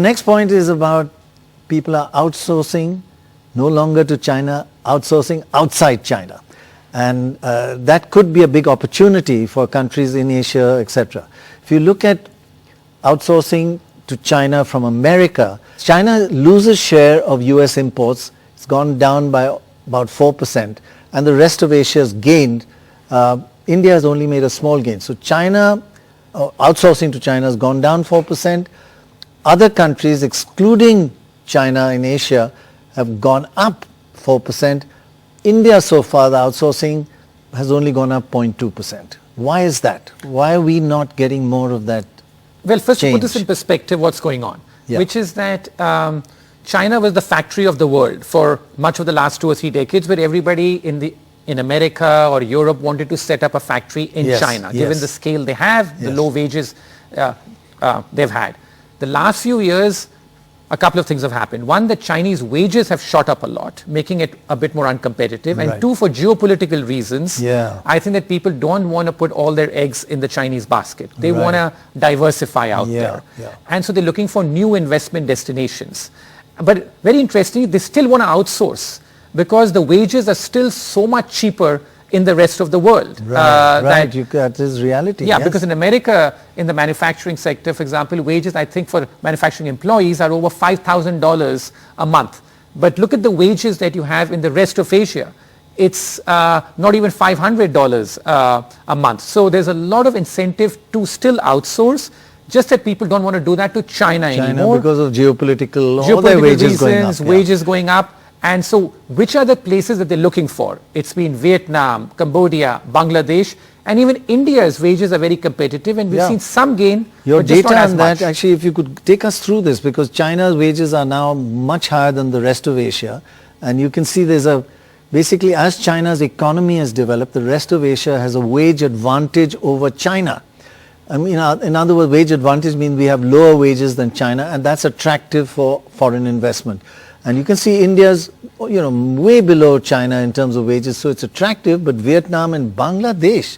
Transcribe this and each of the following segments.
Next point is about people are outsourcing no longer to China, outsourcing outside China. And that could be a big opportunity for countries in Asia, etc. If you look at outsourcing to China from America, China loses share of US imports. It's gone down by about 4%, and the rest of Asia has gained. India has only made a small gain. So China, outsourcing to China has gone down 4%. Other countries, excluding China in Asia, have gone up 4%. India so far, the outsourcing has only gone up 0.2%. Why is that? Why are we not getting more of that? Well, first change? To put this in perspective, what's going on, Yeah. which is that China was the factory of the world for much of the last 2 or 3 decades, where everybody in America or Europe wanted to set up a factory in Yes, China, given yes. the scale they have, the Yes. low wages they've had. The last few years, a couple of things have happened. One, the Chinese wages have shot up a lot, making it a bit more uncompetitive. And Right. two, for geopolitical reasons, Yeah. I think that people don't want to put all their eggs in the Chinese basket. They Right. want to diversify out Yeah, there. yeah. And so they're looking for new investment destinations. But very interestingly, they still want to outsource because the wages are still so much cheaper in the rest of the world. Right, that is reality. Yeah, yes. because in America, in the manufacturing sector, for example, wages, I think, for manufacturing employees are over $5,000 a month. But look at the wages that you have in the rest of Asia. It's not even $500 a month. So there's a lot of incentive to still outsource, just that people don't want to do that to China anymore. Because of geopolitical all their wages reasons, going up. Yeah. wages going up. And so which are the places that they're looking for? It's been Vietnam, Cambodia, Bangladesh, and even India's wages are very competitive, and we've Yeah. seen some gain, Your but just data not as on much. that, actually, if you could take us through this, because China's wages are now much higher than the rest of Asia, and you can see there's a, basically as China's economy has developed, the rest of Asia has a wage advantage over China. I mean, in other words, wage advantage means we have lower wages than China, and that's attractive for foreign investment. And you can see India's, way below China in terms of wages, so it's attractive, but Vietnam and Bangladesh,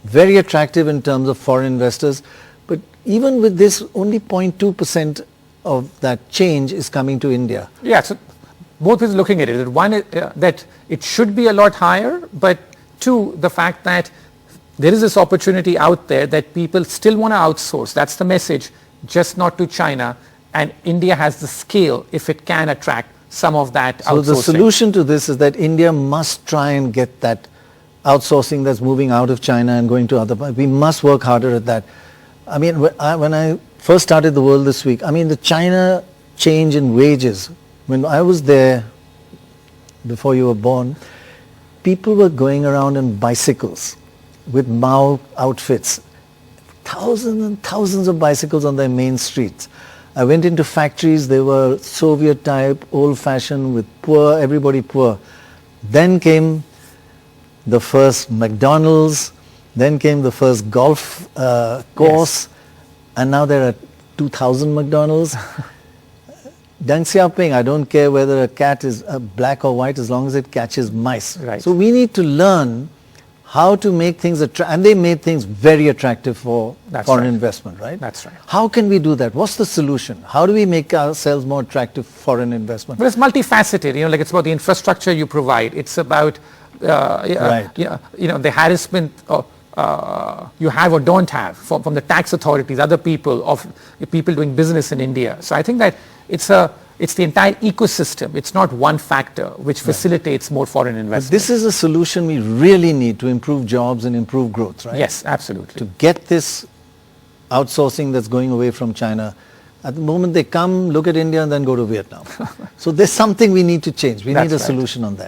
very attractive in terms of foreign investors. But even with this, only 0.2% of that change is coming to India. Yeah, so both ways looking at it. One is that it should be a lot higher, but two, the fact that there is this opportunity out there that people still want to outsource. That's the message, just not to China. And India has the scale if it can attract some of that outsourcing. So the solution to this is that India must try and get that outsourcing that's moving out of China and going to other parts. We must work harder at that. I mean, when I first started the World This Week, I mean, the China change in wages, when I was there before you were born, people were going around on bicycles with Mao outfits. Thousands and thousands of bicycles on their main streets. I went into factories, they were Soviet type, old fashioned, with poor, everybody poor. Then came the first McDonald's, then came the first golf course, and now there are 2,000 McDonald's. Deng Xiaoping, I don't care whether a cat is black or white as long as it catches mice. Right. So we need to learn how to make things attractive, and they made things very attractive for foreign investment, right? That's right. How can we do that? What's the solution? How do we make ourselves more attractive for foreign investment? But it's multifaceted, like it's about the infrastructure you provide. It's about, Right. The harassment you have or don't have from the tax authorities, other people, of people doing business in India. So I think that it's the entire ecosystem. It's not one factor which facilitates more foreign investment. But this is a solution we really need to improve jobs and improve growth, right? Yes, absolutely. To get this outsourcing that's going away from China. At the moment they come, look at India and then go to Vietnam. So there's something we need to change. We need a solution on that.